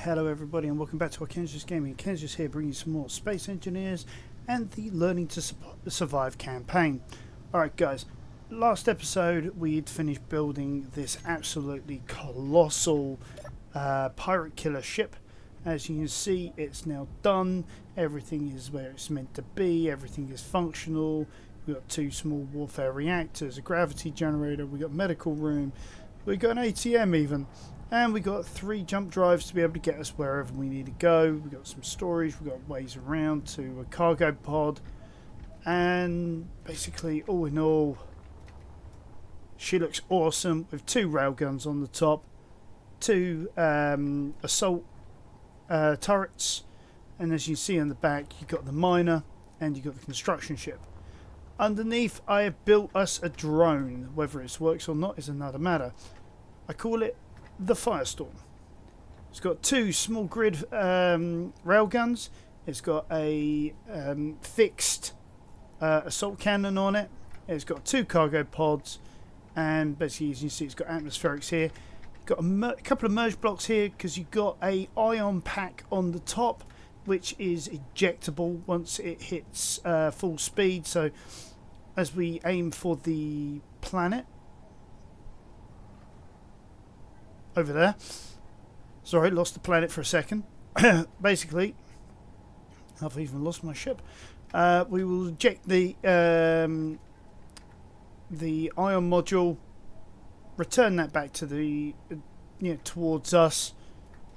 Hello everybody and welcome back to our Ken's Gaming. Ken's just here bringing you some more Space Engineers and the Learning to Survive campaign. Alright guys, last episode we'd finished building this absolutely colossal pirate killer ship. As you can see, it's now done. Everything is where it's meant to be, everything is functional. We've got 2 small warfare reactors, a gravity generator, we've got a medical room, we've got an ATM even. And we got 3 jump drives to be able to get us wherever we need to go. We've got some storage, we've got ways around to a cargo pod. And basically, all in all, she looks awesome with 2 railguns on the top, 2 assault turrets. And as you see on the back, you've got the miner and you've got the construction ship. Underneath, I have built us a drone. Whether it works or not is another matter. I call it the Firestorm. It's got 2 small grid railguns. It's got a fixed assault cannon on it. It's got 2 cargo pods, and basically, as you see, it's got atmospherics here. Got a couple of merge blocks here because you've got a ion pack on the top, which is ejectable once it hits full speed. So, as we aim for the planet. Over there. Sorry, lost the planet for a second. Basically, I've even lost my ship. We will eject the ion module, return that back to the towards us,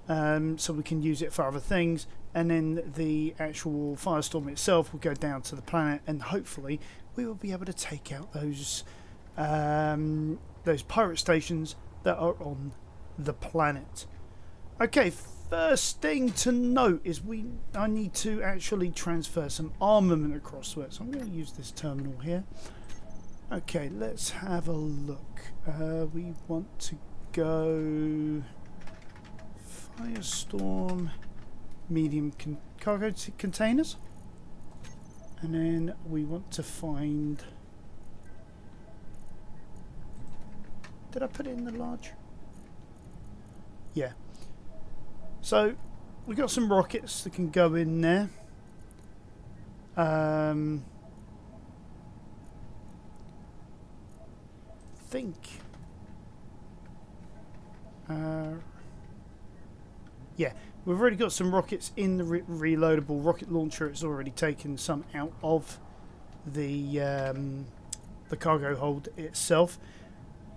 so we can use it for other things, and then the actual Firestorm itself will go down to the planet, and hopefully we will be able to take out those pirate stations that are on the planet. Okay, first thing to note is I need to actually transfer some armament across to it, so I'm going to use this terminal here. Okay, let's have a look. We want to go Firestorm, medium cargo containers, and then we want to find. Did I put it in the large? Yeah. So we've got some rockets that can go in there. Think. Yeah, we've already got some rockets in the reloadable rocket launcher. It's already taken some out of the cargo hold itself.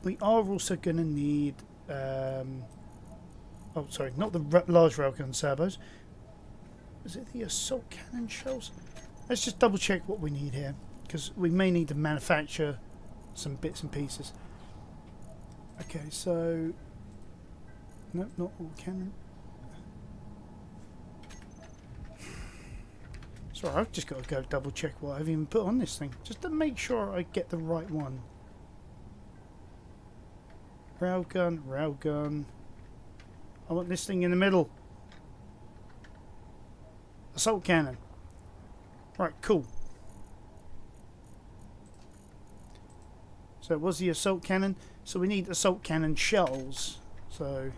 We are also going to need. Oh, sorry, not the large railgun turbos. Is it the assault cannon shells? Let's just double check what we need here, because we may need to manufacture some bits and pieces. Okay, so... No, not all cannon. Sorry, I've just got to go double check what I've even put on this thing, just to make sure I get the right one. Railgun, railgun... I want this thing in the middle. Assault cannon. Right, cool. So it was the assault cannon. So we need assault cannon shells. So...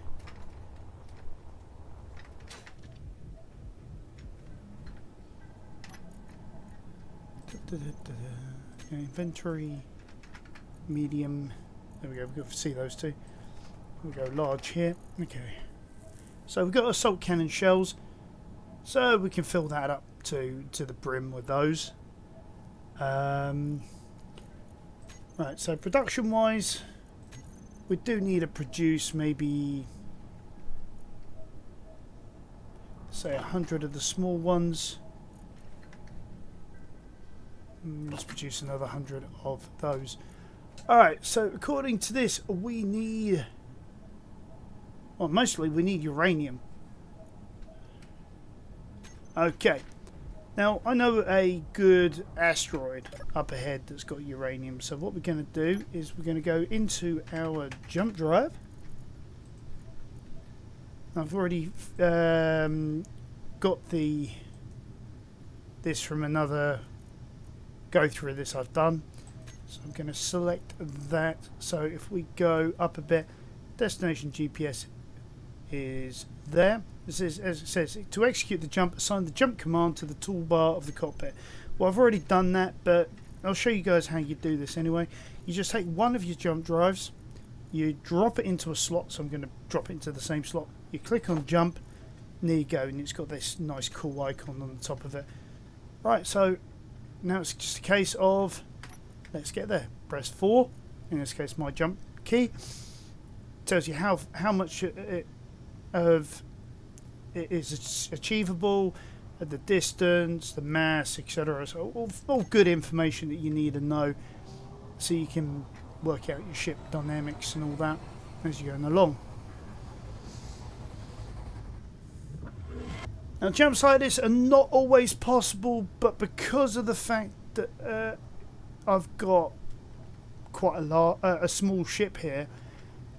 Inventory. Medium. There we go. We can see those 2. We'll go large here. Okay. So we've got assault cannon shells, so we can fill that up to the brim with those. Right, so production wise, we do need to produce maybe, say, 100 of the small ones. Let's produce another 100 of those. Alright, so according to this, we need... Well, mostly we need uranium. Okay. Now, I know a good asteroid up ahead that's got uranium. So what we're going to do is we're going to go into our jump drive. I've already got this from another go through this I've done. So I'm going to select that. So if we go up a bit, destination GPS is there. This is, as it says, to execute the jump, assign the jump command to the toolbar of the cockpit. Well, I've already done that, but I'll show you guys how you do this anyway. You just take one of your jump drives, you drop it into a slot, so I'm going to drop it into the same slot. You click on jump, and there you go, and it's got this nice cool icon on the top of it. Right, so now it's just a case of, let's get there. Press 4, in this case my jump key. Tells you how much of it is achievable, the distance, the mass, etc. So all good information that you need to know, so you can work out your ship dynamics and all that as you're going along. Now, jumps like this are not always possible, but because of the fact that I've got quite a small ship here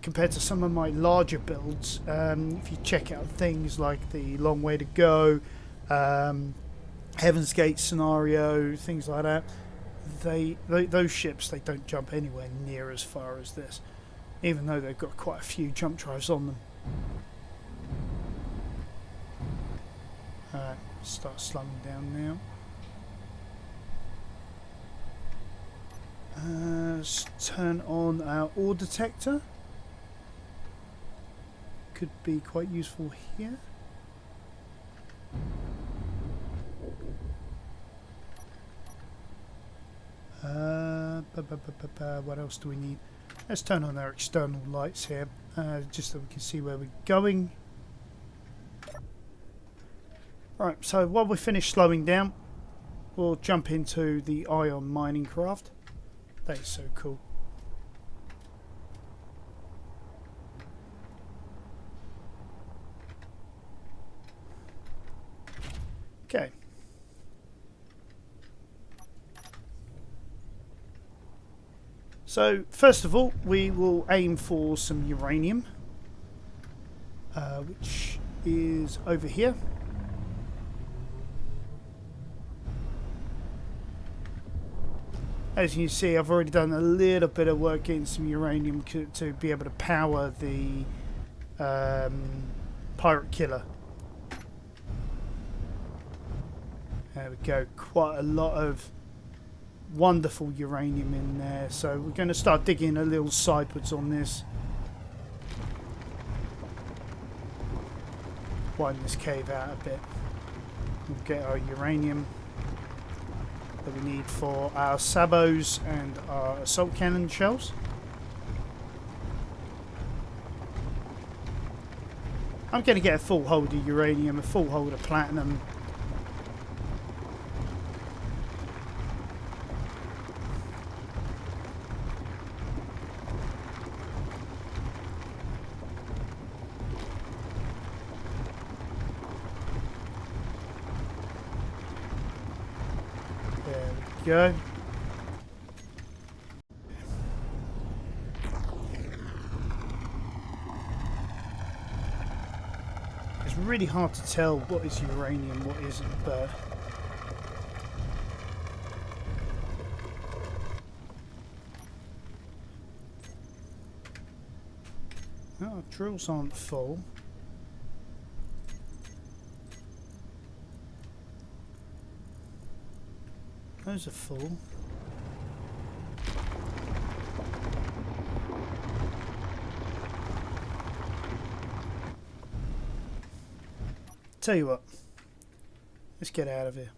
compared to some of my larger builds, if you check out things like the Long Way to Go, Heaven's Gate scenario, things like that, those ships, they don't jump anywhere near as far as this, even though they've got quite a few jump drives on them. Start slowing down now. Let's turn on our ore detector. Could be quite useful here. What else do we need? Let's turn on our external lights here, just so we can see where we're going. Right, so while we finish slowing down, we'll jump into the ion mining craft. That is so cool. Okay. So first of all, we will aim for some uranium, which is over here. As you can see, I've already done a little bit of work getting some uranium to be able to power the pirate killer. There we go, quite a lot of wonderful uranium in there. So we're going to start digging a little sidewards on this. Widen this cave out a bit. We'll get our uranium that we need for our sabots and our assault cannon shells. I'm going to get a full hold of uranium, a full hold of platinum. There we go. It's really hard to tell what is uranium, what isn't, but oh, drills aren't full. Those are full. Tell you what, let's get out of here.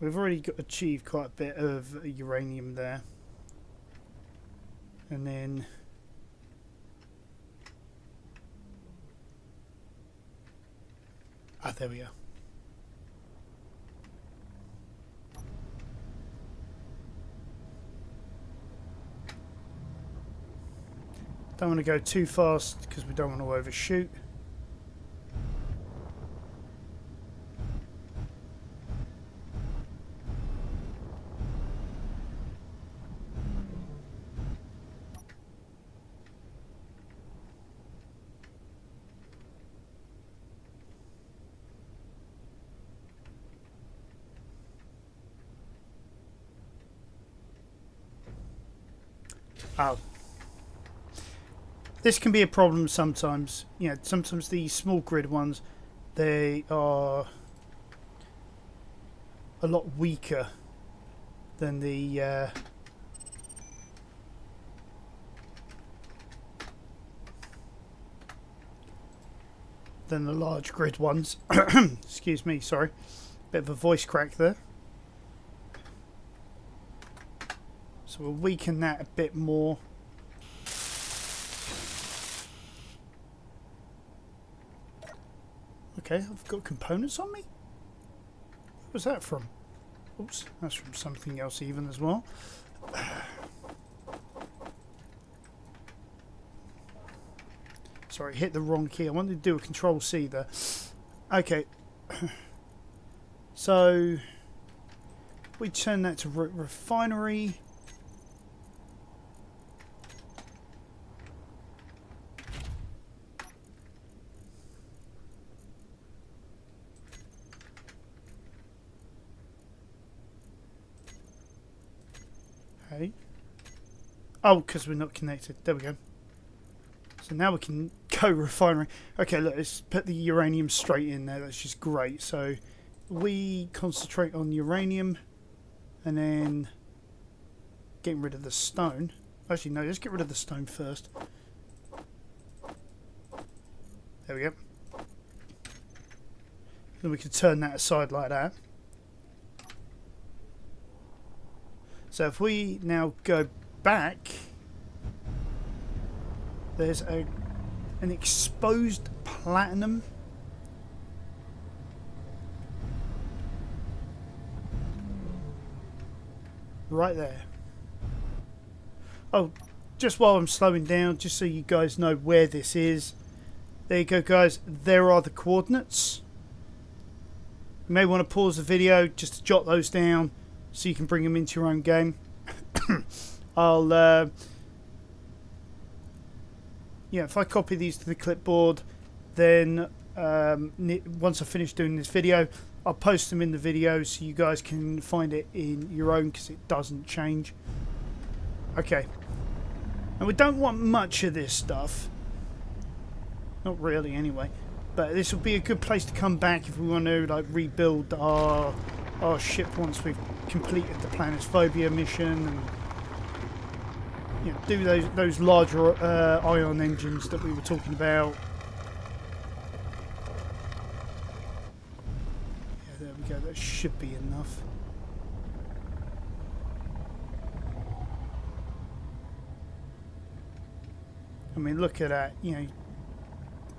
We've already achieved quite a bit of uranium there, and then there we are. Don't want to go too fast because we don't want to overshoot. Oh. this can be a problem sometimes. You know, sometimes the small grid ones, they are a lot weaker than the large grid ones. Excuse me, sorry. Bit of a voice crack there. So we'll weaken that a bit more. Okay, I've got components on me? Where was that from? Oops, that's from something else even as well. Sorry, hit the wrong key. I wanted to do a Control C there. Okay. So we turn that to refinery. Hey. Oh, because we're not connected. There we go. So now we can go refinery. Okay, look, let's put the uranium straight in there. That's just great. So we concentrate on uranium and then getting rid of the stone. Actually, no, let's get rid of the stone first. There we go. Then we can turn that aside like that. So if we now go back, there's an exposed platinum. Right there. Oh, just while I'm slowing down, just so you guys know where this is. There you go, guys. There are the coordinates. You may want to pause the video just to jot those down so you can bring them into your own game. I'll yeah, if I copy these to the clipboard, then once I finish doing this video, I'll post them in the video so you guys can find it in your own, because it doesn't change. Okay. And we don't want much of this stuff. Not really, anyway. But this will be a good place to come back if we want to like rebuild our ship once we've completed the Planetphobia mission, and you know, do those larger ion engines that we were talking about. Yeah, there we go. That should be enough. I mean, look at that. You know,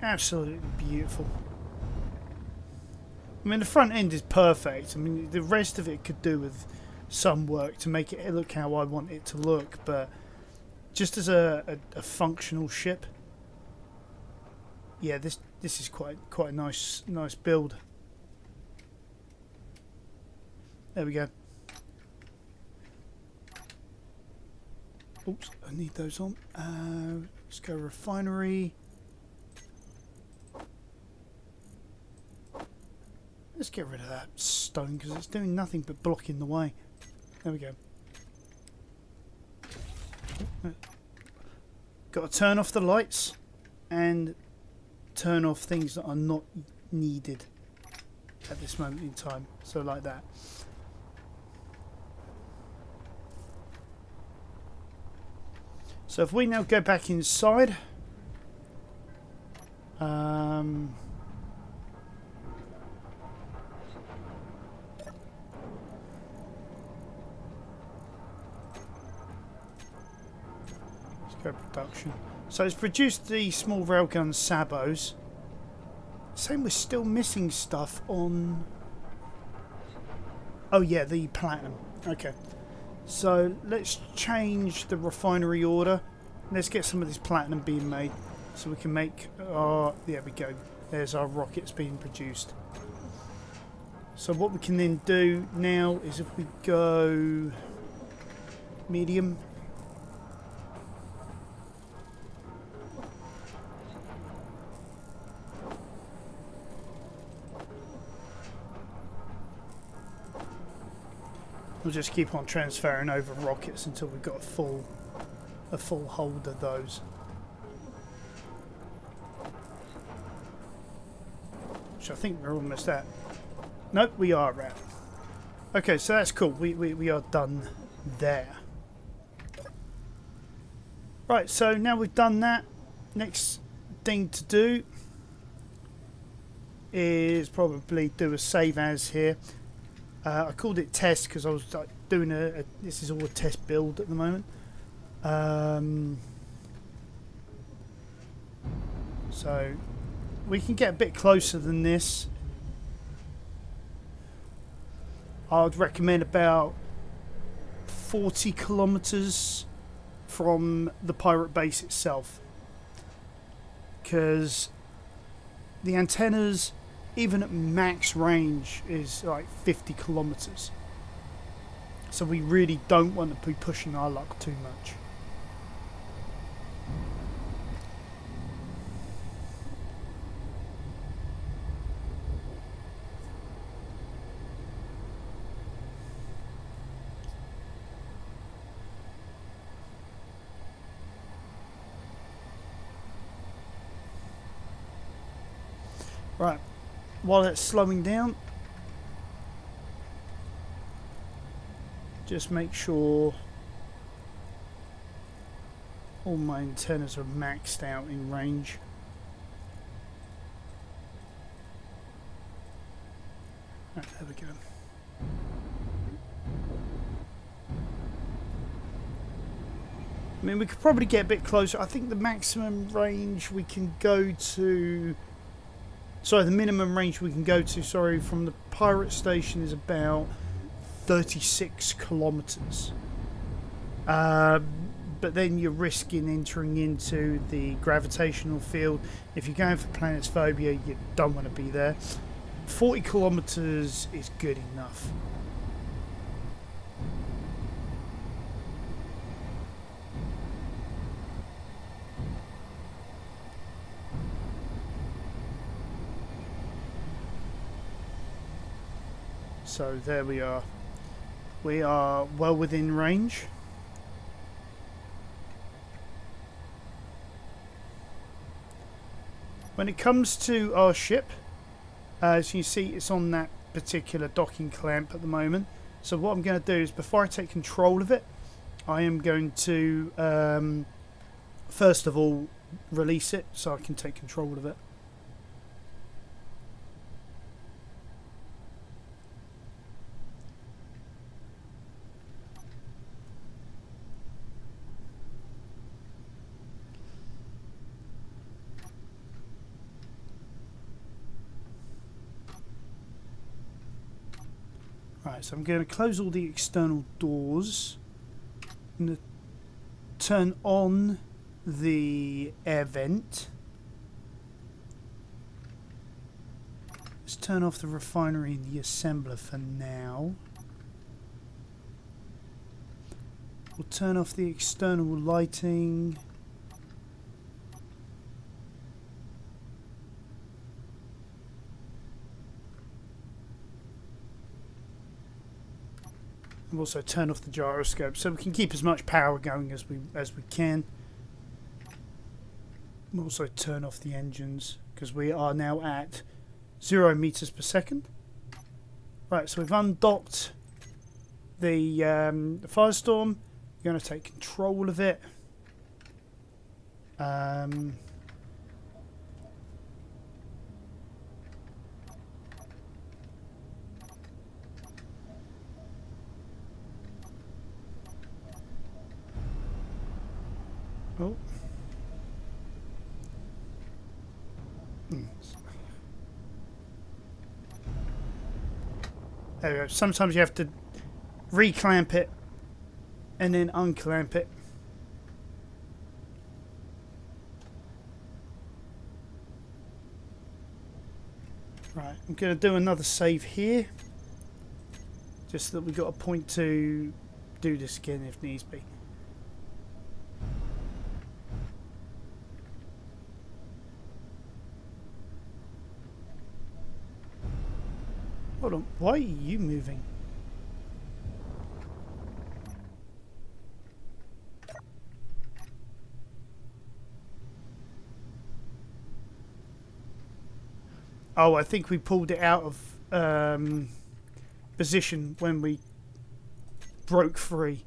absolutely beautiful. I mean, the front end is perfect. I mean, the rest of it could do with some work to make it look how I want it to look, but just as a functional ship, yeah, this is quite a nice build. There we go. Oops, I need those on. Let's go refinery. Let's get rid of that stone because it's doing nothing but blocking the way. There we go. Got to turn off the lights and turn off things that are not needed at this moment in time. So like that. So if we now go back inside, go production. So it's produced the small railgun sabos. Same, we're still missing stuff on. Oh yeah, the platinum. Okay. So let's change the refinery order. Let's get some of this platinum being made so we can make our. There we go. There's our rockets being produced. So what we can then do now is if we go medium. We'll just keep on transferring over rockets until we've got a full hold of those. which I think we're almost at. Nope, we are at. Okay, so that's cool. We are done there. Right, so now we've done that, next thing to do is probably do a save as here. I called it test because I was like, doing this is all a test build at the moment. So we can get a bit closer than this. I'd recommend about 40 kilometers from the pirate base itself, because the antennas, even at max range, is like 50 kilometers. So we really don't want to be pushing our luck too much. Right, while it's slowing down, just make sure all my antennas are maxed out in range. Right, there we go. I mean, we could probably get a bit closer. I think the maximum range we can go to... Sorry, the minimum range we can go to, from the pirate station is about 36 kilometers. But then you're risking entering into the gravitational field. If you're going for planetsphobia, you don't want to be there. 40 kilometers is good enough. So there we are. We are well within range. When it comes to our ship, as you see, it's on that particular docking clamp at the moment. So what I'm going to do is, before I take control of it, I am going to first of all release it so I can take control of it. Right, so I'm going to close all the external doors. I'm going to turn on the air vent. Let's turn off the refinery and the assembler for now. We'll turn off the external lighting. We'll also turn off the gyroscope so we can keep as much power going as we can. We'll also turn off the engines because we are now at 0 meters per second. Right, so we've undocked the Firestorm. We're going to take control of it. Oh. There we go. Sometimes you have to reclamp it and then unclamp it. Right, I'm going to do another save here, just so that we've got a point to do this again if needs be. Hold on, why are you moving? Oh, I think we pulled it out of position when we broke free.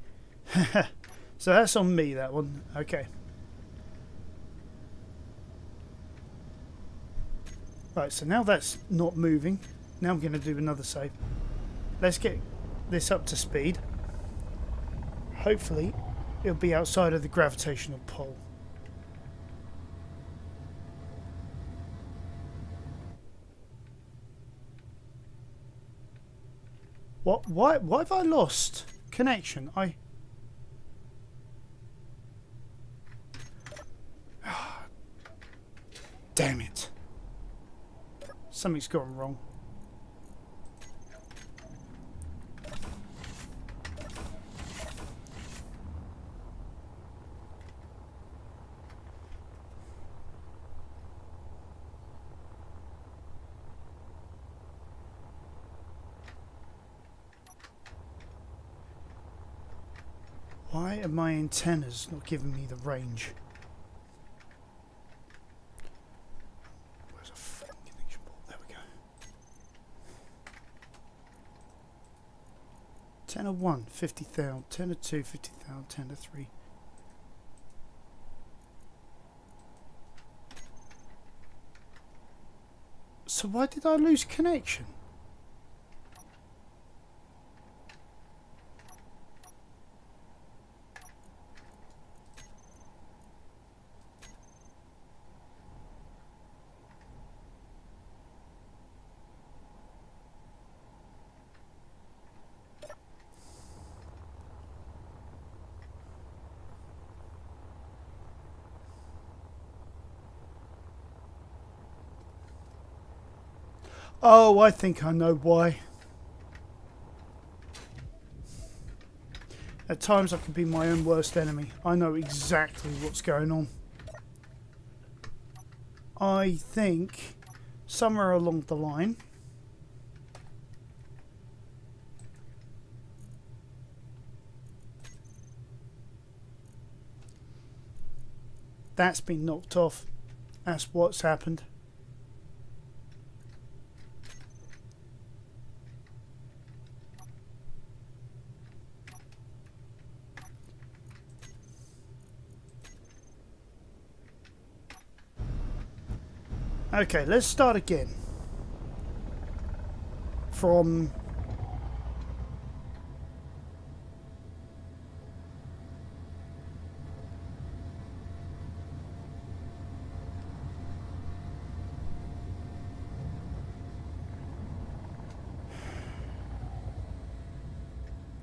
So that's on me, that one. Okay. Right, so now that's not moving. Now I'm going to do another save. Let's get this up to speed. Hopefully it'll be outside of the gravitational pull. What? Why have I lost connection? Damn it. Something's gone wrong. Why are my antennas not giving me the range? Where's a fucking connection ball? There we go. 10 of 1, 50,000. 10 of 2, 50,000. 10 of 3. So why did I lose connection? Oh, I think I know why. At times I can be my own worst enemy. I know exactly what's going on. I think somewhere along the line that's been knocked off. That's what's happened. Okay, let's start again. From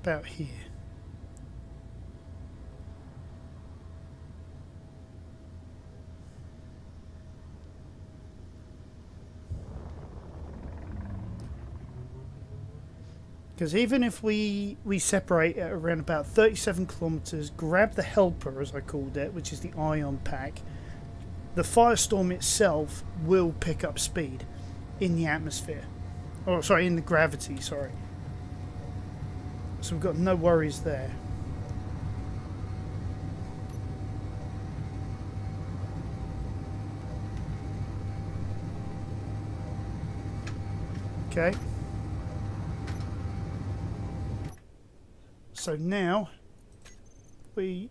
about here. Because even if we separate at around about 37 kilometers, grab the helper, as I called it, which is the ion pack, the firestorm itself will pick up speed in the atmosphere. Oh, sorry, in the gravity, sorry. So we've got no worries there. Okay. So now we...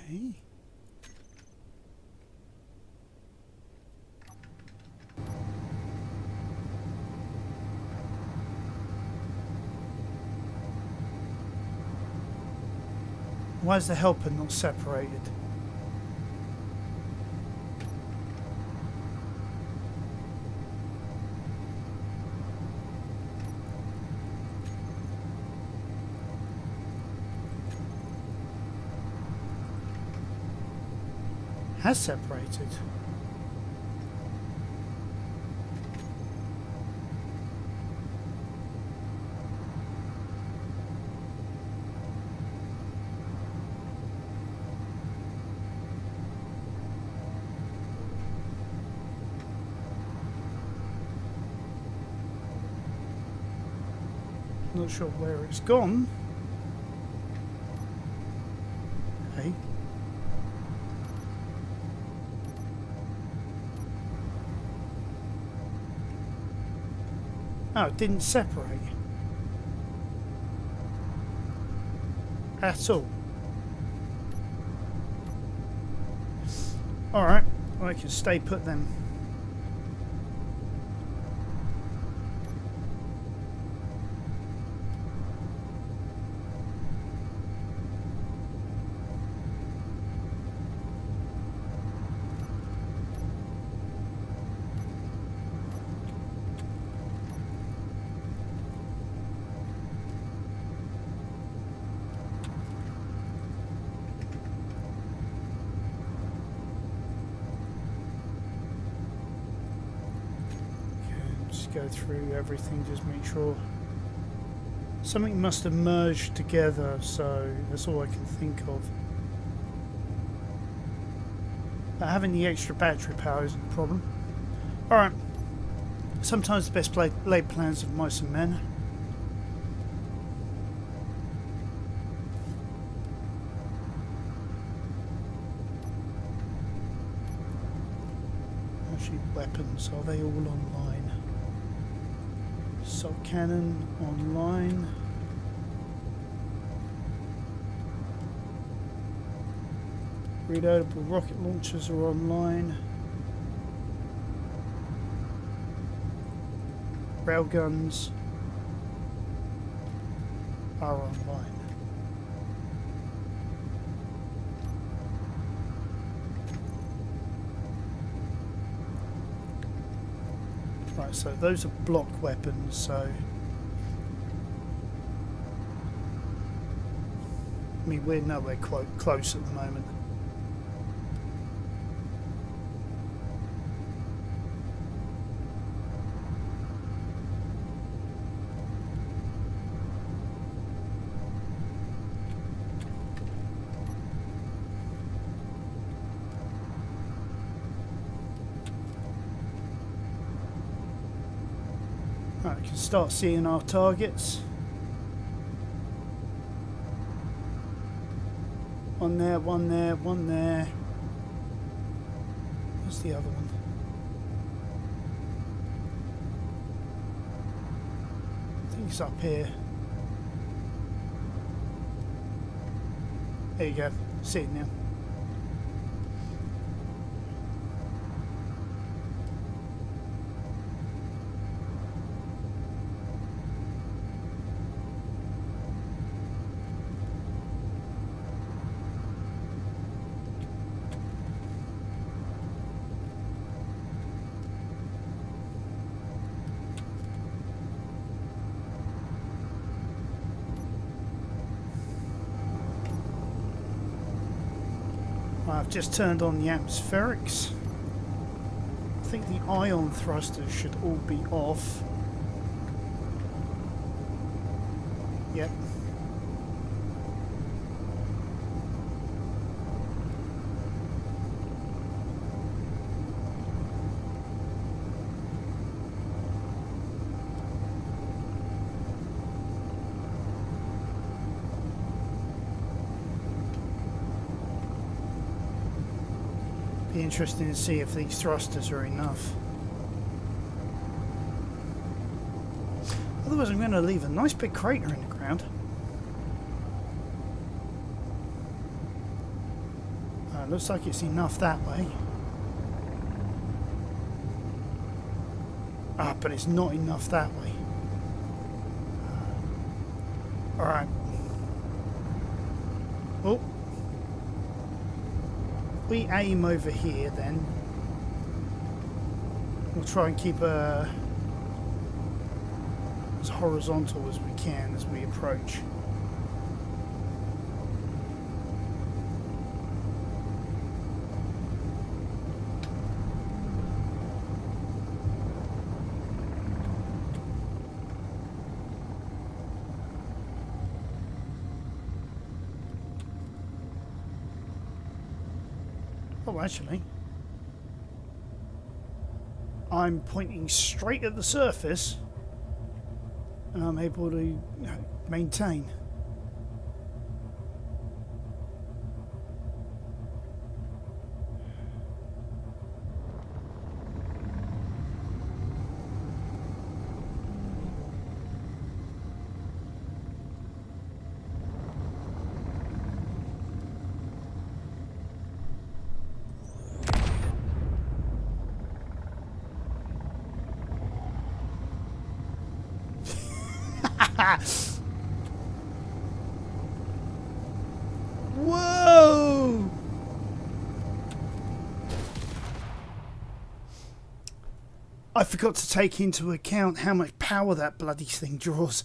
Hey. Why is the helper not separated? Has separated. Not sure where it's gone. Hey. Oh, it didn't separate at all. Alright, well, I can stay put then. Go through everything, just make sure something must have merged together, so that's all I can think of. But having the extra battery power isn't a problem. Alright, sometimes the best laid plans of mice and men. Actually, weapons, are they all online? Assault cannon online. Reloadable rocket launchers are online. Railguns are online. Right, so those are block weapons, so I mean we're nowhere quite close at the moment. Right, we can start seeing our targets. One there, one there, one there. Where's the other one? I think it's up here. There you go. See it now. I've just turned on the atmospherics. I think the ion thrusters should all be off. Yep. Be interesting to see if these thrusters are enough. Otherwise I'm going to leave a nice big crater in the ground. Looks like it's enough that way. But it's not enough that way. Alright. Oh. We aim over here then. We'll try and keep as horizontal as we can as we approach. Oh, actually, I'm pointing straight at the surface and I'm able to maintain. Whoa! I forgot to take into account how much power that bloody thing draws.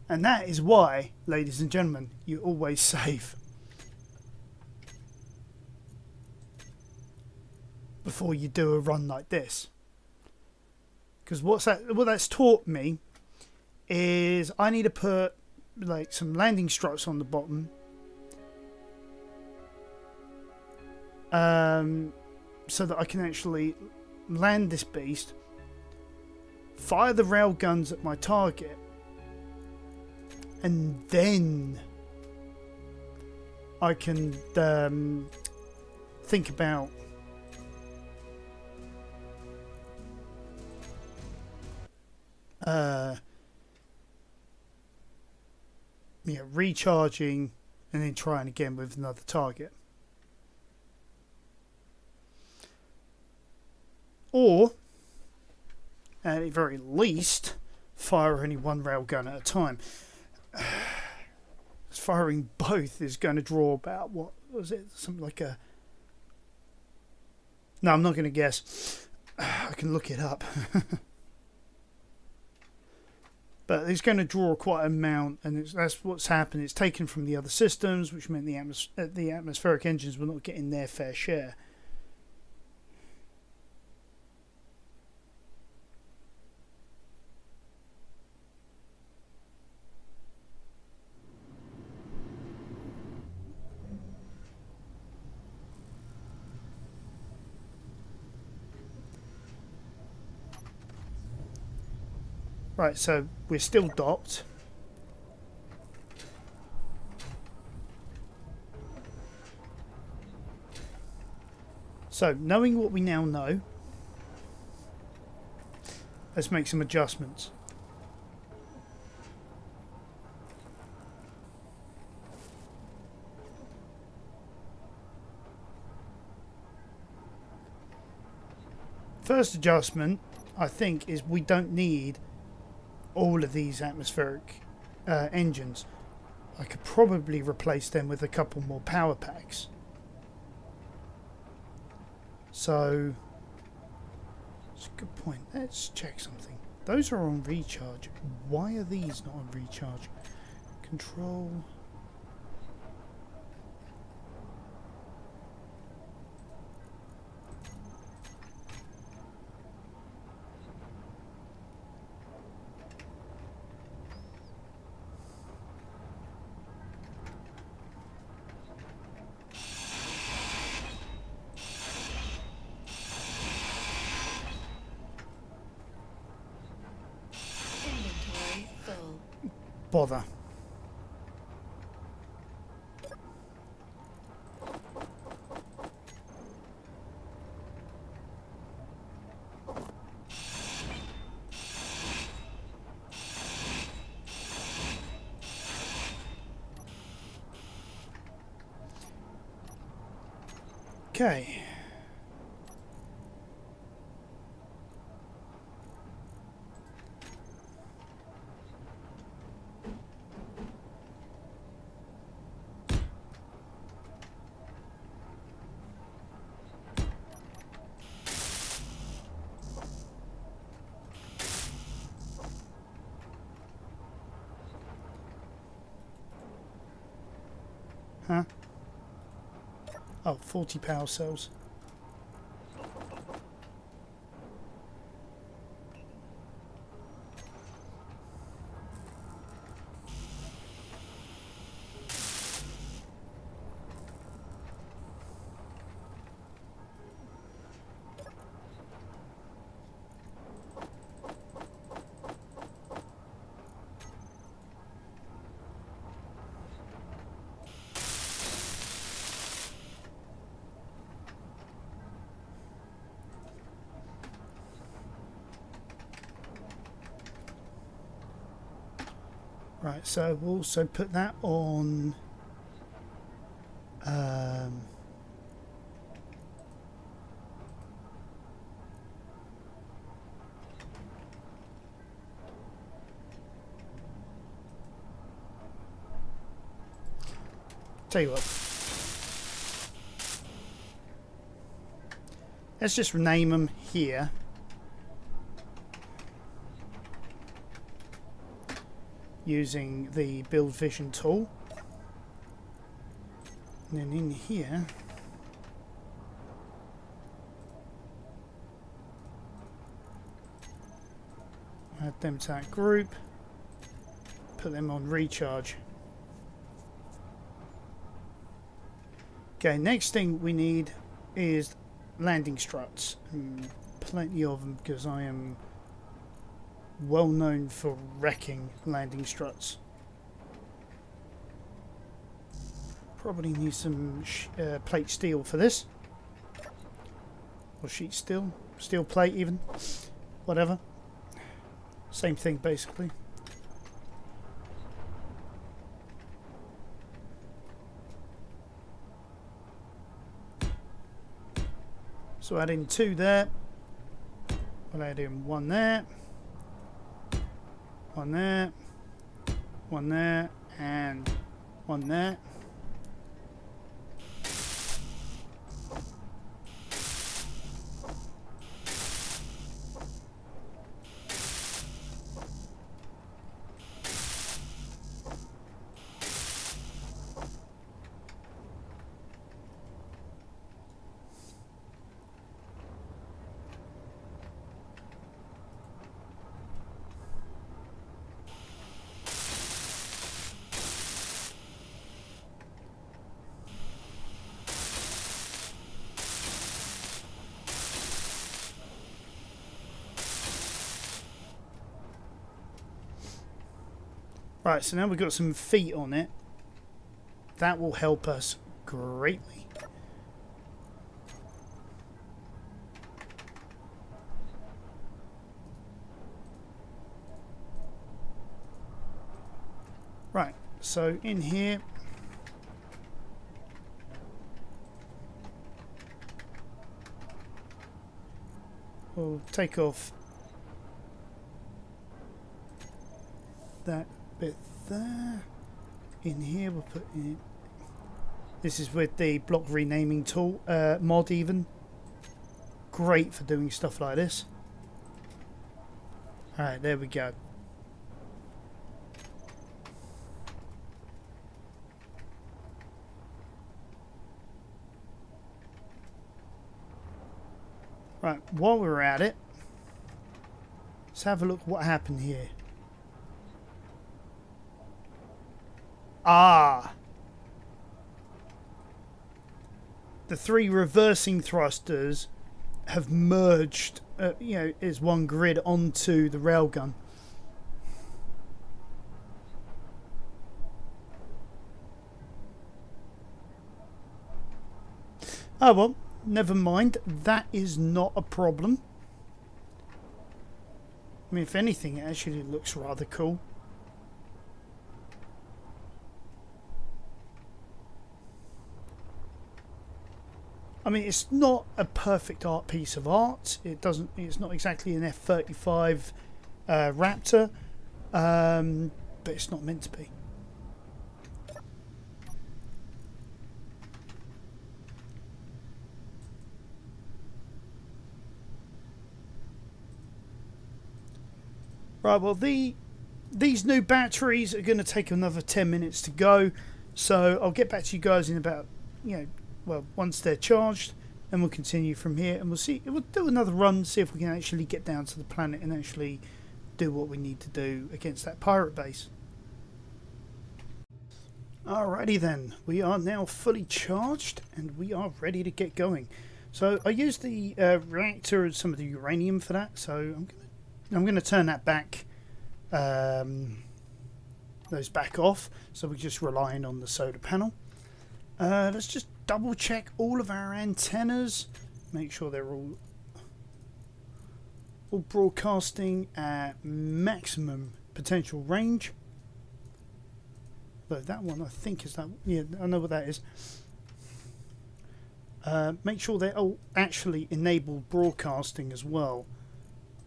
And that is why, ladies and gentlemen, you always save before you do a run like this. Because what that's taught me is I need to put like some landing struts on the bottom, so that I can actually land this beast, fire the rail guns at my target, and then I can think about recharging and then trying again with another target. Or, at the very least, fire only one railgun at a time. Firing both is going to draw about, what was it? Something like a... No, I'm not going to guess. I can look it up. But it's going to draw quite an amount, and that's what's happened. It's taken from the other systems, which meant the atmospheric engines were not getting their fair share. Right, so we're still docked. So, knowing what we now know, let's make some adjustments. First adjustment, I think, is we don't need all of these atmospheric engines. I could probably replace them with a couple more power packs. So, it's a good point. Let's check something. Those are on recharge. Why are these not on recharge? Control. Bother. Okay. Huh? Oh, 40 power cells. Right, so we'll also put that on tell you what, let's just rename them here. Using the build vision tool. And then in here, add them to that group, put them on recharge. Okay, next thing we need is landing struts. Plenty of them because I am well known for wrecking landing struts. Probably need some plate steel for this. Or sheet steel. Steel plate even. Whatever. Same thing basically. So add in 2 there. We'll add in 1 there. 1 there. 1 there. And 1 there. Right, so now we've got some feet on it. That will help us greatly. Right, so in here, we'll take off that bit there. In here we'll put in, this is with the block renaming tool mod even. Great for doing stuff like this. Alright, there we go. Right, while we're at it, let's have a look what happened here. Ah! The 3 reversing thrusters have merged, you know, as one grid onto the railgun. Oh well, never mind. That is not a problem. I mean, if anything, it actually looks rather cool. I mean, it's not a perfect art piece of art. It doesn't. It's not exactly an F-35 Raptor, but it's not meant to be. Right. Well, these new batteries are going to take another 10 minutes to go, so I'll get back to you guys in about, you know, well, once they're charged, and we'll continue from here, and we'll see. We'll do another run, see if we can actually get down to the planet and actually do what we need to do against that pirate base. Alrighty then, we are now fully charged and we are ready to get going. So I used the reactor and some of the uranium for that, so I'm gonna turn that back, those back off, so we're just relying on the solar panel. Let's just double check all of our antennas, make sure they're all broadcasting at maximum potential range. Although that one I think is that. Yeah, I know what that is. Make sure they're all actually enabled broadcasting as well.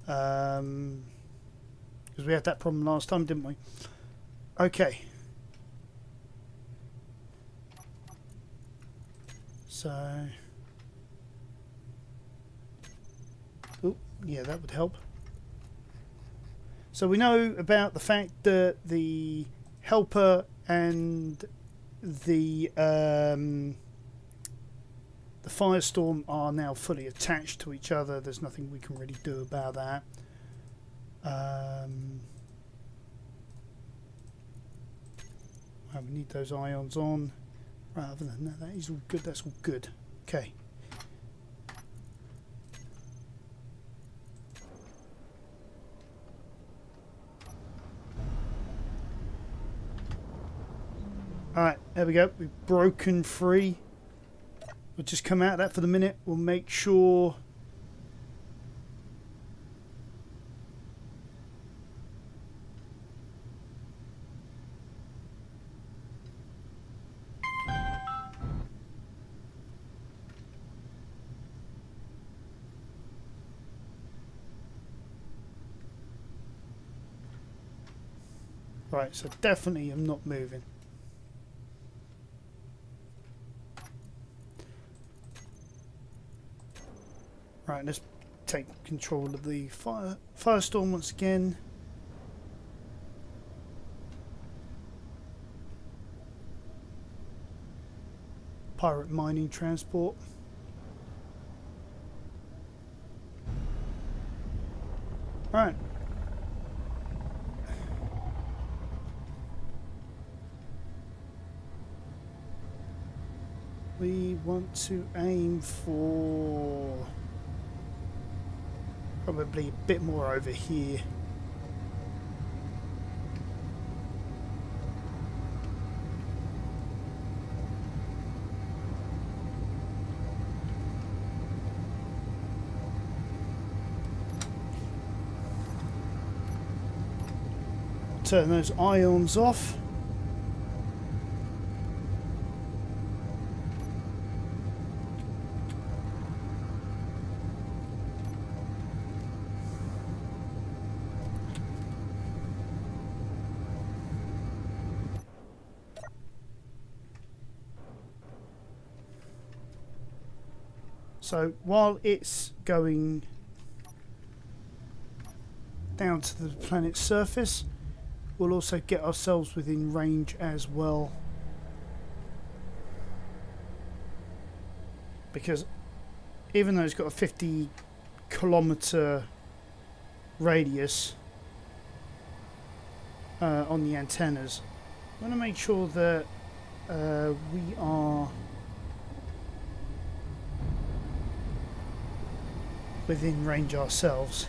Because we had that problem last time, didn't we? Okay. So... oh, yeah, that would help. So we know about the fact that the helper and the firestorm are now fully attached to each other. There's nothing we can really do about that. Well, we need those ions on. Right, other than that, that is all good. That's all good. Okay. Alright, there we go. We've broken free. We'll just come out of that for the minute. We'll make sure... right, so definitely I'm not moving. Right, let's take control of the firestorm once again. Pirate mining transport. Right. We want to aim for probably a bit more over here. Turn those ions off. So while it's going down to the planet's surface, we'll also get ourselves within range as well. Because even though it's got a 50-kilometer radius on the antennas, I want to make sure that we are within range ourselves.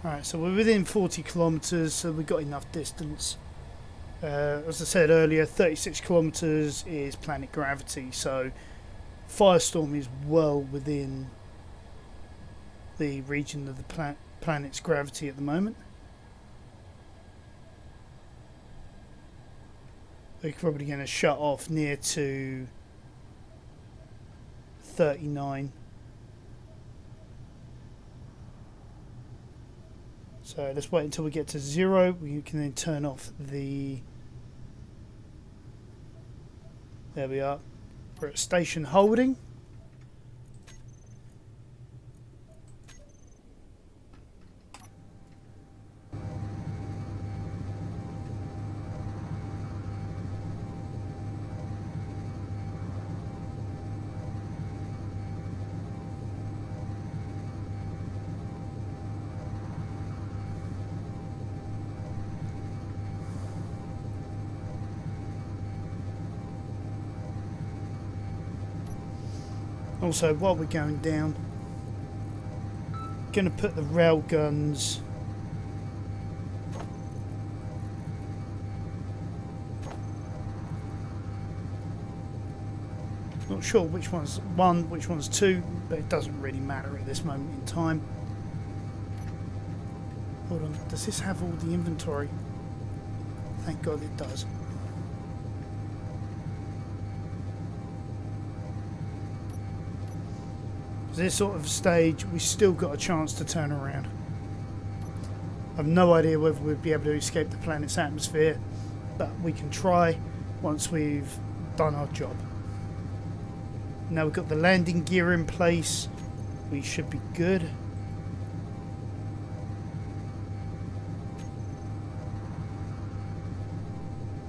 Alright, so we're within 40 kilometers, so we've got enough distance. As I said earlier, 36 kilometers is planet gravity, so Firestorm is well within the region of the planet's gravity at the moment. We're probably going to shut off near to 39. So let's wait until we get to 0. We can then turn off the... there we are. We're at station holding. Also, while we're going down, going to put the rail guns not sure which one's one, which one's two, but it doesn't really matter at this moment in time. Hold on, does this have all the inventory? Thank God it does. This sort of stage, we still got a chance to turn around. I've no idea whether we'll be able to escape the planet's atmosphere, but we can try once we've done our job. Now we've got the landing gear in place, we should be good.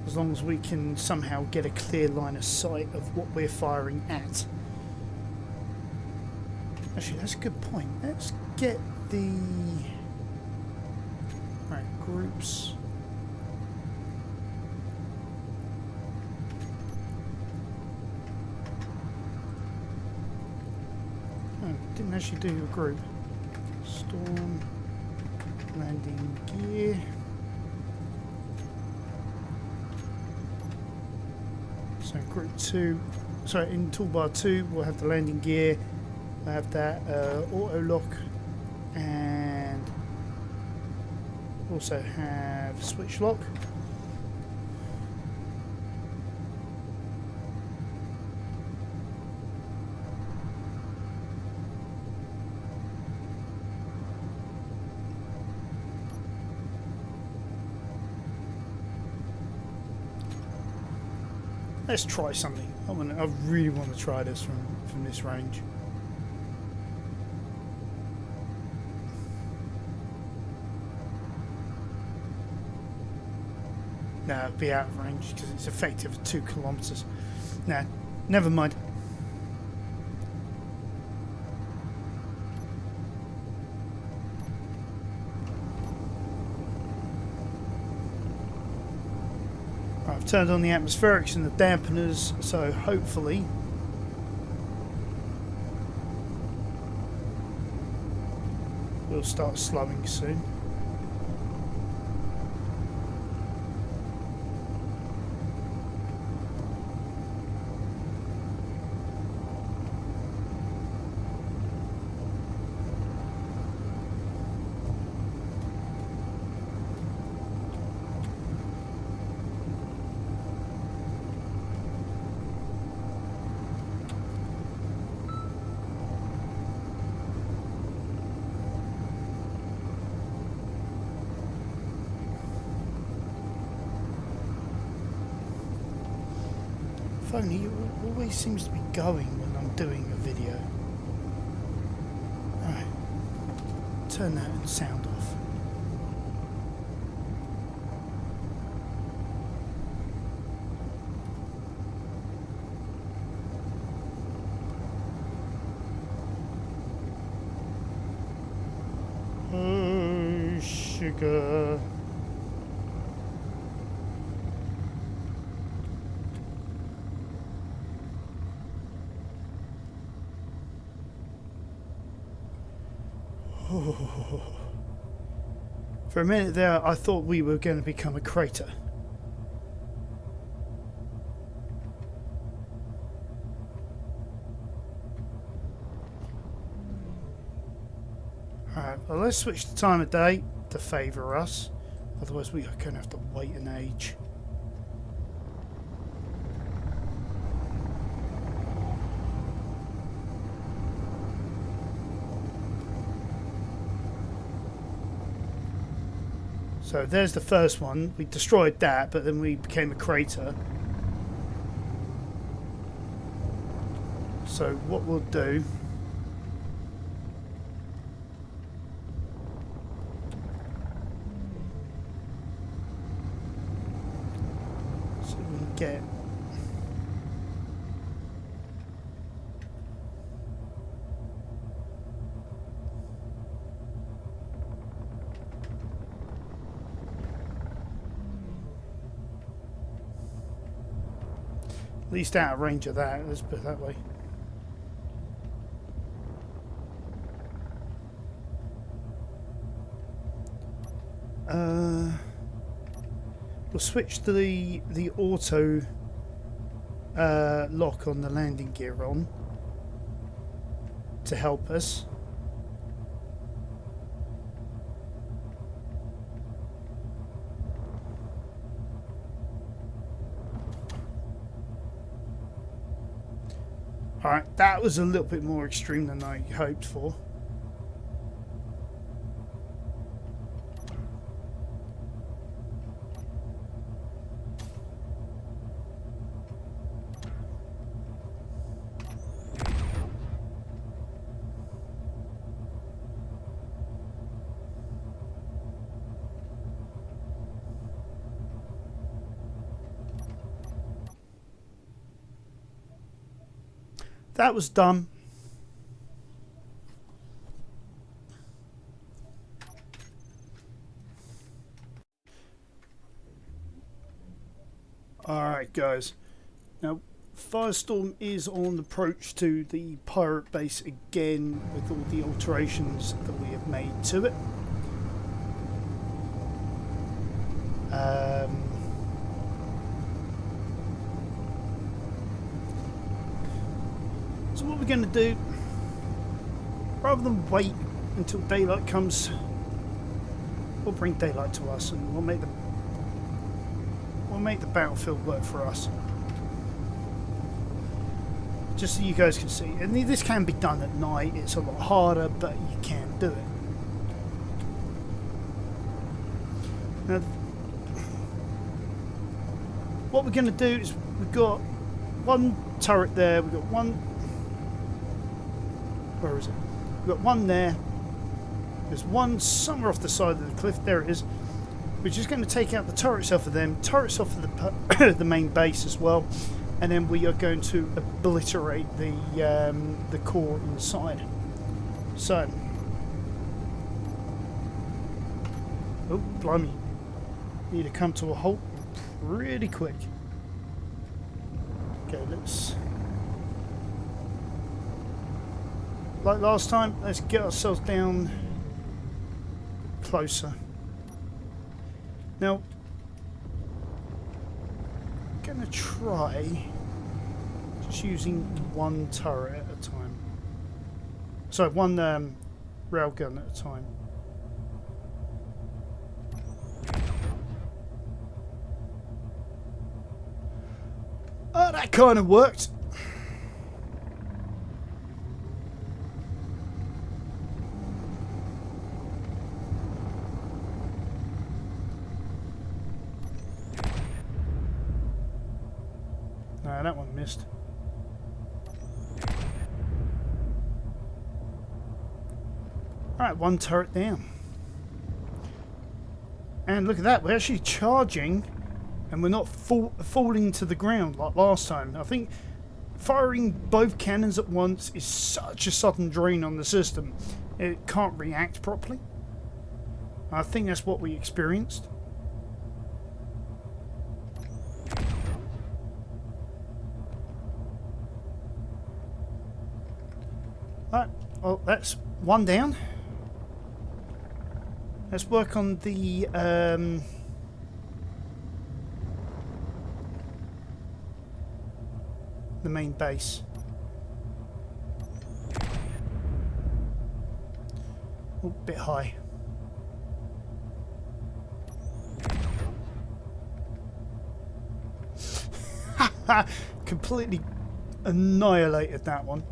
As long as we can somehow get a clear line of sight of what we're firing at. Actually, that's a good point. Let's get the right groups. Oh, didn't actually do a group. Storm, landing gear. So group 2, sorry, in toolbar 2 we'll have the landing gear. I have that auto lock, and also have switch lock. Let's try something. I really want to try this from this range. No, it'd be out of range because it's effective at 2 kilometers. Nah, never mind. Right, I've turned on the atmospherics and the dampeners, so hopefully we'll start slowing soon. Phone, he always seems to be going when I'm doing a video. Alright, turn that sound off. Oh, sugar. For a minute there, I thought we were going to become a crater. Alright, well, let's switch the time of day to favour us. Otherwise we are going to have to wait an age. So there's the first one. We destroyed that, but then we became a crater. So what we'll do... so we can get... at least out of range of that, let's put it that way. we'll switch to the auto lock on the landing gear on to help us. Alright, that was a little bit more extreme than I hoped for. That was dumb. Alright guys, now Firestorm is on approach to the pirate base again with all the alterations that we have made to it. So what we're going to do, rather than wait until daylight comes, we'll bring daylight to us and we'll make the battlefield work for us. Just so you guys can see. And this can be done at night. It's a lot harder, but you can do it. Now, what we're going to do is we've got one turret there. We've got one. Where is it? We've got one there. There's one somewhere off the side of the cliff. There it is. We're just going to take out the turrets off of them, turrets off of the main base as well, and then we are going to obliterate the core inside. So, oh blimey, need to come to a halt pretty quick. Okay, let's. Like last time, let's get ourselves down closer. Now, I'm going to try just using one turret at a time. Sorry, one railgun at a time. Oh, that kind of worked. No, that one missed. Alright, one turret down. And look at that, we're actually charging and we're not falling to the ground like last time. I think firing both cannons at once is such a sudden drain on the system. It can't react properly. I think that's what we experienced. Alright, well that's one down. Let's work on the main base. Oh, a bit high. Completely annihilated that one.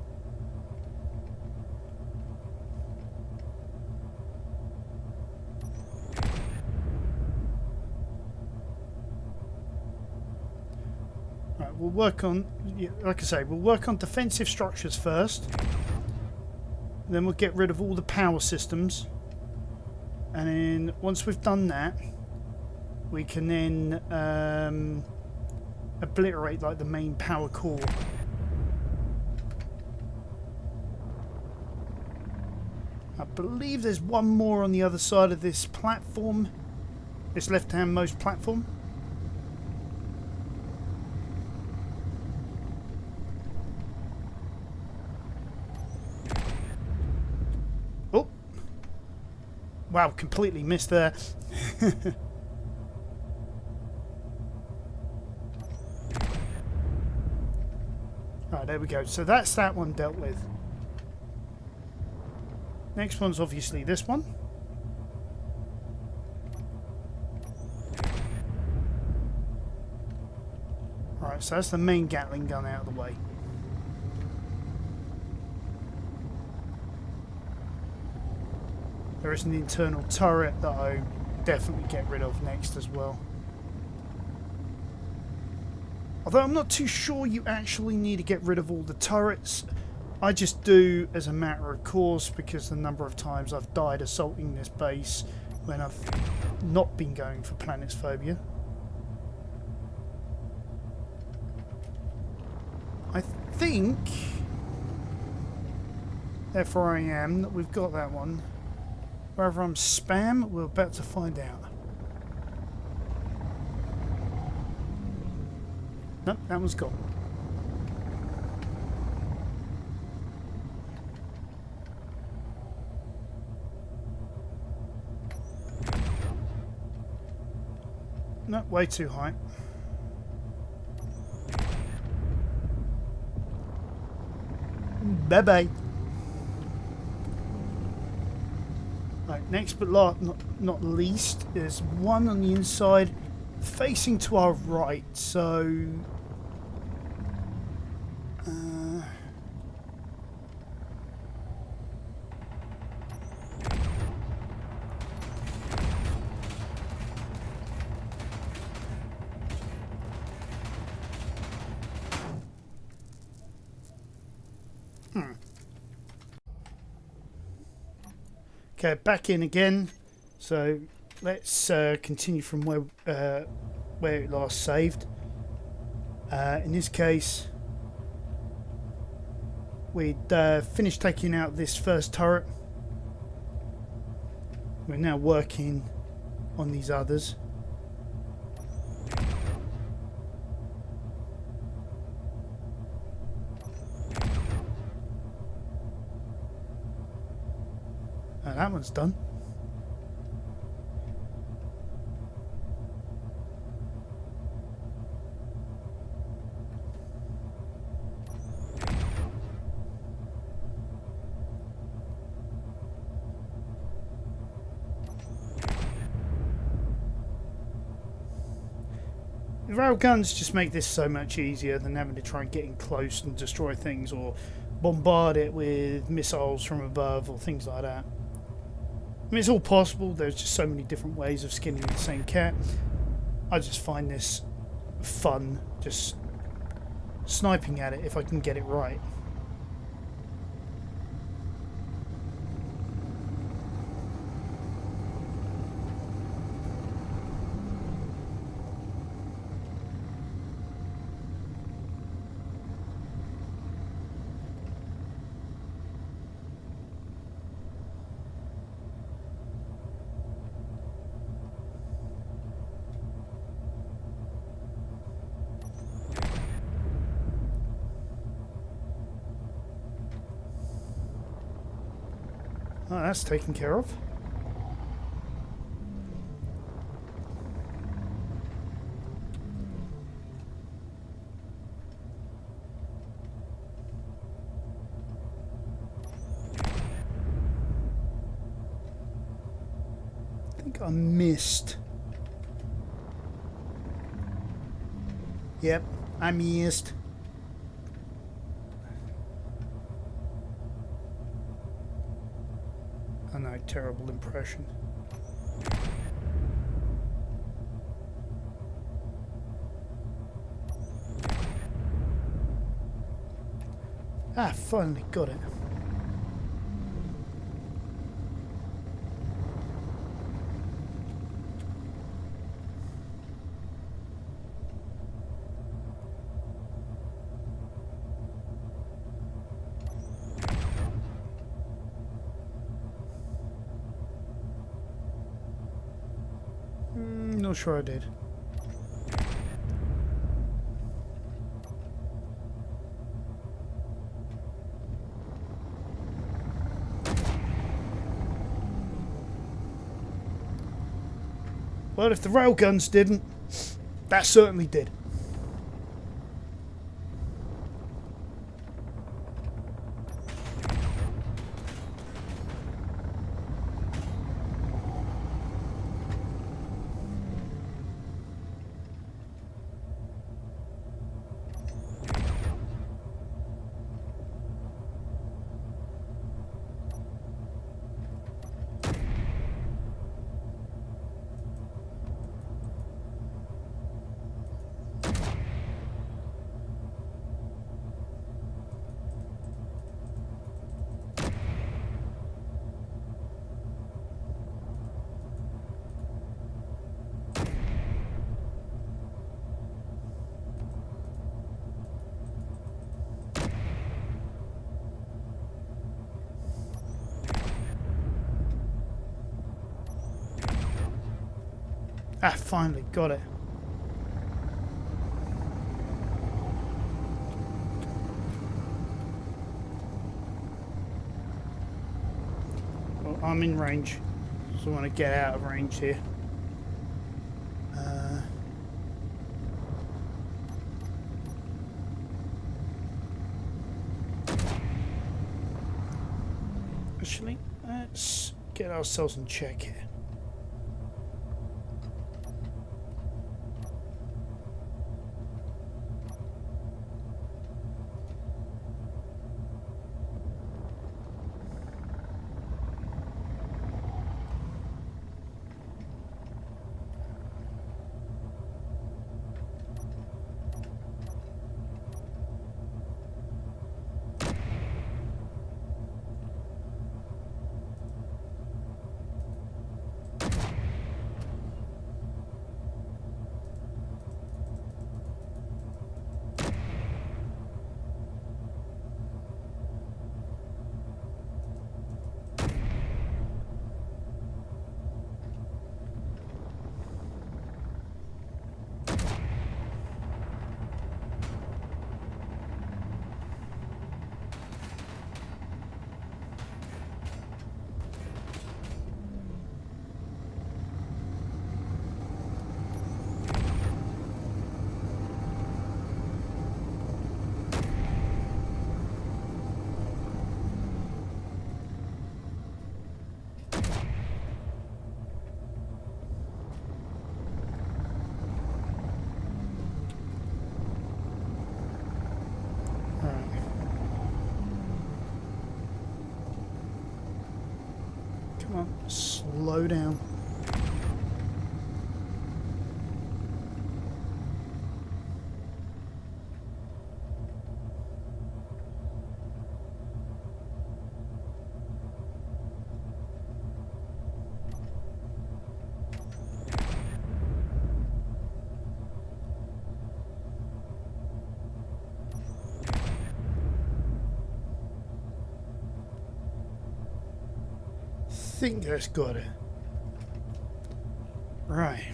We'll work on, like I say, we'll work on defensive structures first. Then we'll get rid of all the power systems. And then once we've done that, we can then obliterate like the main power core. I believe there's one more on the other side of this platform. This left-hand-most platform. Wow, completely missed there. Right, there we go. So that's that one dealt with. Next one's obviously this one. Alright, so that's the main Gatling gun out of the way. There is an internal turret that I definitely get rid of next as well. Although I'm not too sure you actually need to get rid of all the turrets. I just do as a matter of course because the number of times I've died assaulting this base when I've not been going for planets phobia. I think, therefore I am, that we've got that one. Whether I'm spam, we're about to find out. Nope, that one's gone. Nope, way too high. Bye-bye. Right, next but not least, there's one on the inside facing to our right, so... Okay, back in again. So let's continue from where it last saved. In this case, we'd finished taking out this first turret. We're now working on these others. That one's done. The rail guns just make this so much easier than having to try and get in close and destroy things or bombard it with missiles from above or things like that. I mean, it's all possible. There's just so many different ways of skinning the same cat. I just find this fun, just sniping at it if I can get it right. Oh, that's taken care of. I think I missed. Yep, I missed. I know, terrible impression. Ah, finally got it. Not sure I did. Well, if the railguns didn't, that certainly did. Ah, finally got it. Well, I'm in range, so I want to get out of range here. Actually, let's get ourselves in check here. Come on, slow down. Think that's got it. Right.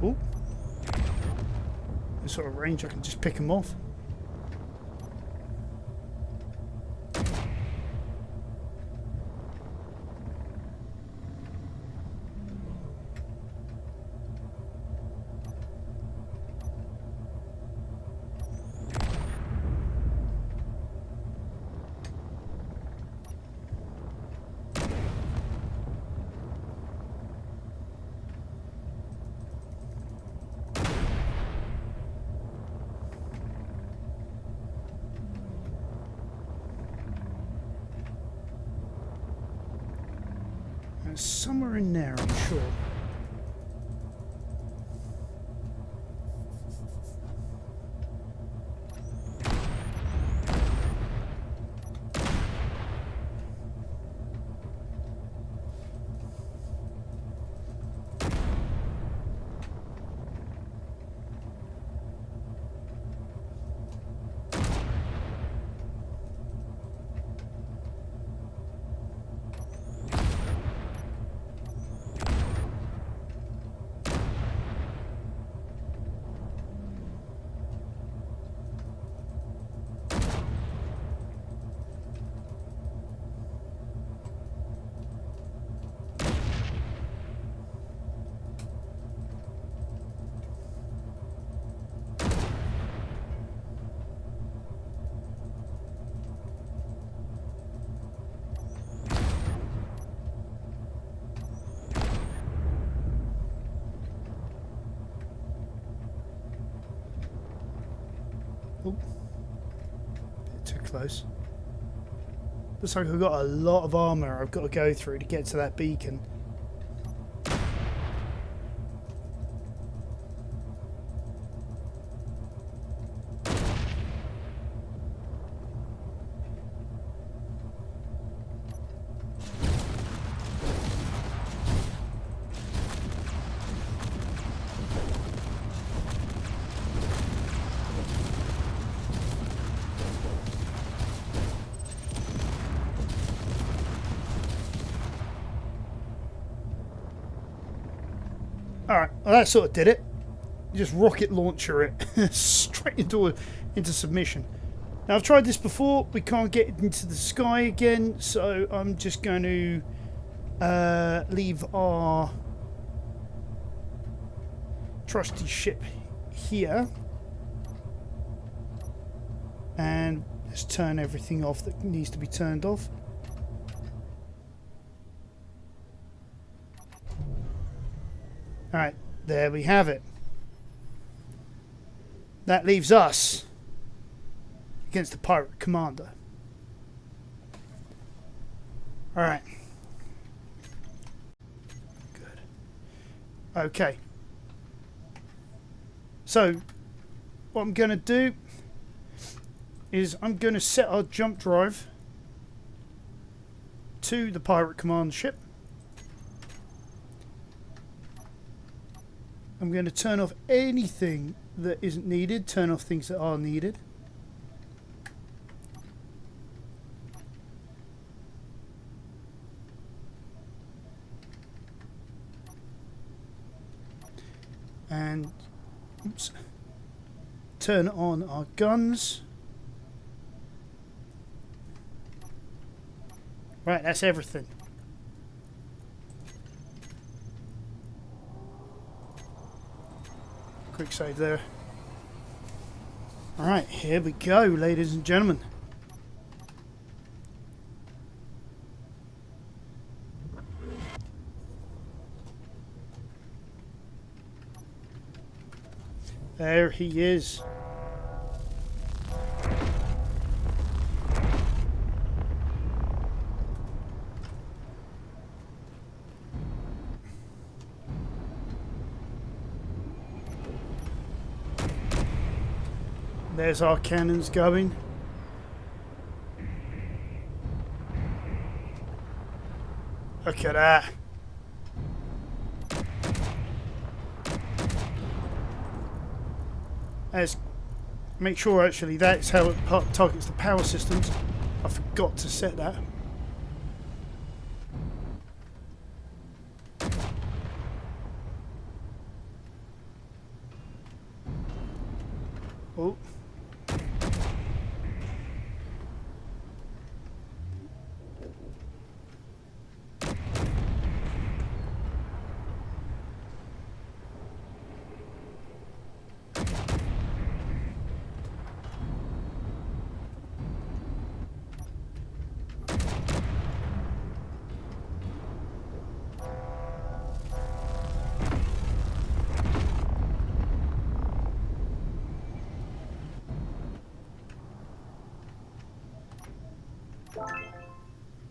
Ooh. This sort of range I can just pick them off. It's somewhere in there, I'm sure. Oh, bit too close. Looks like I've got a lot of armour I've got to go through to get to that beacon. Alright, well that sort of did it. You just rocket launcher it straight into submission. Now I've tried this before, we can't get into the sky again, so I'm just going to leave our trusty ship here and just turn everything off that needs to be turned off. Alright, there we have it. That leaves us against the pirate commander. Alright. Good. Okay. So, what I'm going to do is I'm going to set our jump drive to the pirate commander ship. I'm going to turn off anything that isn't needed, turn off things that are needed. And oops, turn on our guns. Right, that's everything. Quick save there. Alright, here we go, ladies and gentlemen. There he is. There's our cannons going. Look at that. Let's make sure actually that's how it targets the power systems. I forgot to set that. Oh.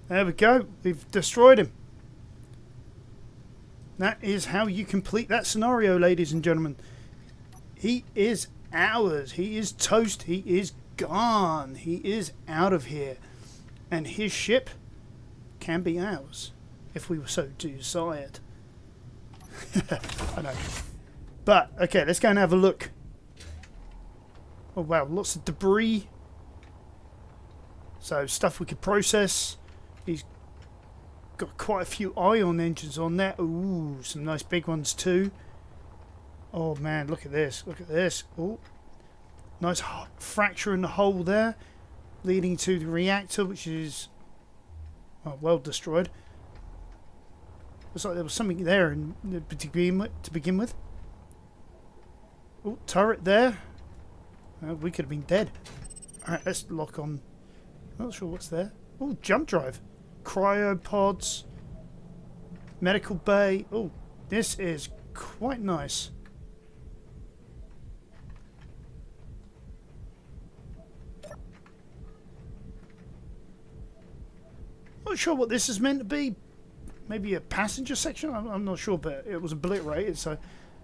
There we go. We've destroyed him. That is how you complete that scenario, ladies and gentlemen. He is ours. He is toast. He is gone. He is out of here. And his ship can be ours if we were so desired. I know. But, okay, let's go and have a look. Oh, wow, lots of debris. So, stuff we could process. He's got quite a few ion engines on there. Ooh, some nice big ones too. Oh, man, look at this. Look at this. Oh, nice fracture in the hole there, leading to the reactor, which is well destroyed. Looks like there was something there to begin with. Oh, turret there. We could have been dead. Alright, let's lock on. Not sure what's there. Oh, jump drive. Cryopods. Medical bay. Oh, this is quite nice. Not sure what this is meant to be. Maybe a passenger section? I'm not sure, but it was obliterated, so...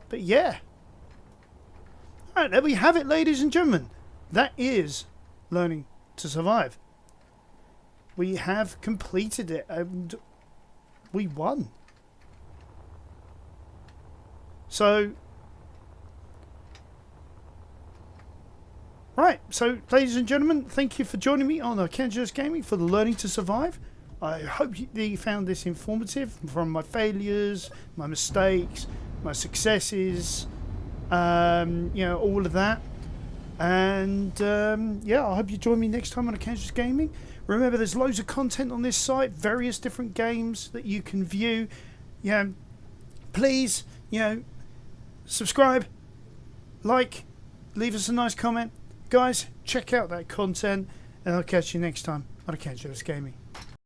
But yeah. Alright, there we have it, ladies and gentlemen. That is Learning to Survive. We have completed it, and we won. So... Right, so ladies and gentlemen, thank you for joining me on Kenja's Gaming for the Learning to Survive. I hope you found this informative from my failures, my mistakes, my successes, you know, all of that. And yeah, I hope you join me next time on Kenja's Gaming. Remember, there's loads of content on this site, various different games that you can view. Yeah, please, you know, subscribe, like, leave us a nice comment. Guys, check out that content, and I'll catch you next time on Kenja's Gaming.